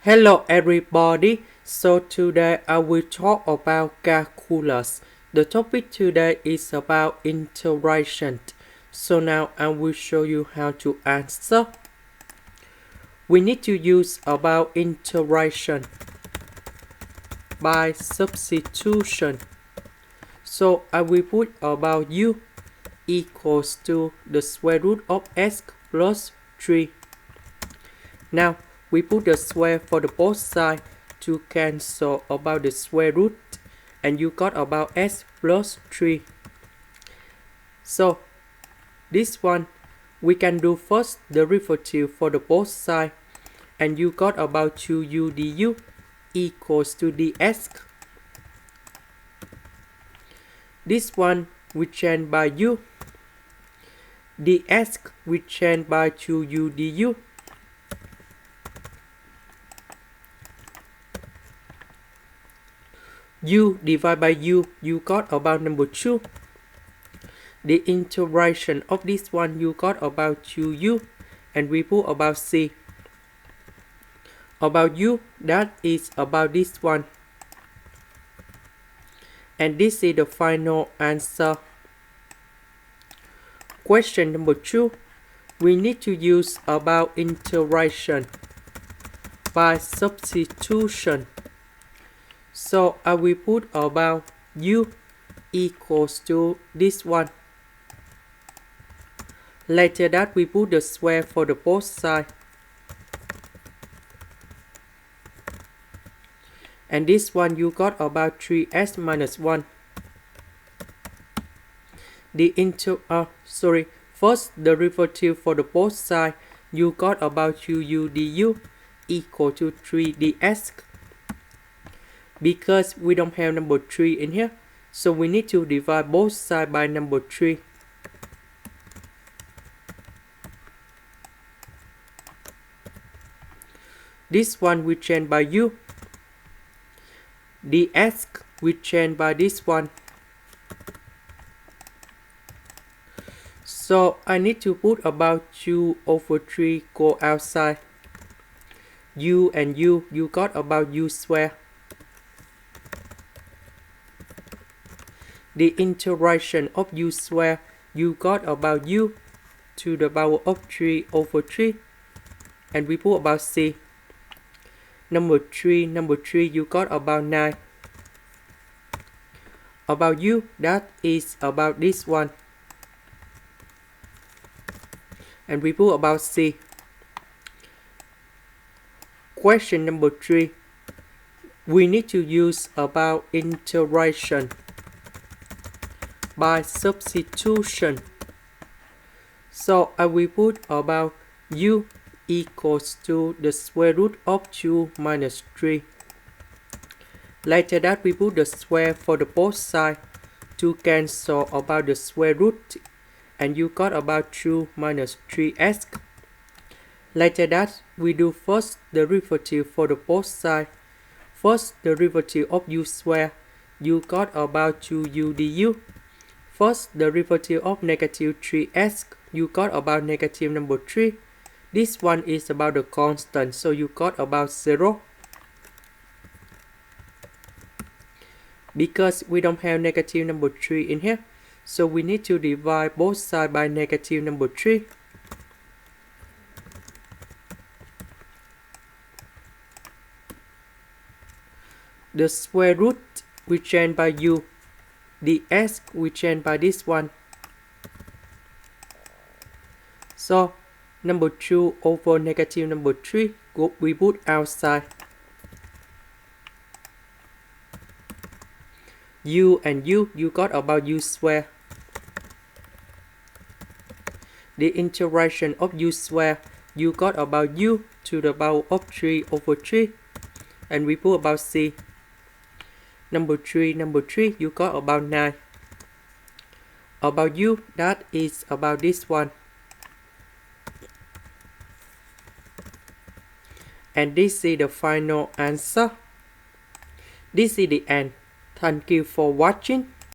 Hello everybody, so today I will talk about calculus. The topic today is about integration. So now I will show you how to answer. We need to use about integration by substitution. So I will put about u equals to the square root of x plus 3. Now we put the square for the both sides to cancel about the square root, and you got about s plus 3. So this one we can do first derivative for the both sides, and you got about 2u du equals to dx. This one we change by u, dx we change by 2u du. U divided by u, you got about number 2. The integration of this one, you got about 2u, and we put about c. About u, that is about this one. And this is the final answer. Question number 2. We need to use about integration by substitution. So I will put about u equals to this one. Later that we put the square for the both sides. And this one you got about 3x minus 1. First derivative for the both sides, you got about 2u du equal to 3 dx. Because we don't have number 3 in here, so we need to divide both sides by number 3. This one we change by u. Dx we change by this one. So I need to put about 2 over 3 go outside. U and u, you got about u square. The integration of u square, you got about u to the power of 3 over 3. And we put about c. Number 3, you got about 9. About u, that is about this one. And we put about c. Question number 3. We need to use about integration by substitution. So I will put about u equals to the square root of 2 minus 3. Later that we put the square for the both sides to cancel about the square root, and you got about 2 minus 3x. Later that we do first derivative for the both sides. First derivative of u square, you got about 2u du. First derivative of negative 3x, you got about negative number 3. This one is about the constant, so you got about 0. Because we don't have negative number 3 in here, so we need to divide both sides by negative number 3. The square root we change by u. The s we change by this one. So number 2 over negative number 3 we put outside. U and u, you got about u square. The integration of u square, you got about u to the power of 3 over 3. And we put about c. Number 3, you got about 9. About u, that is about this one. And this is the final answer. This is the end. Thank you for watching.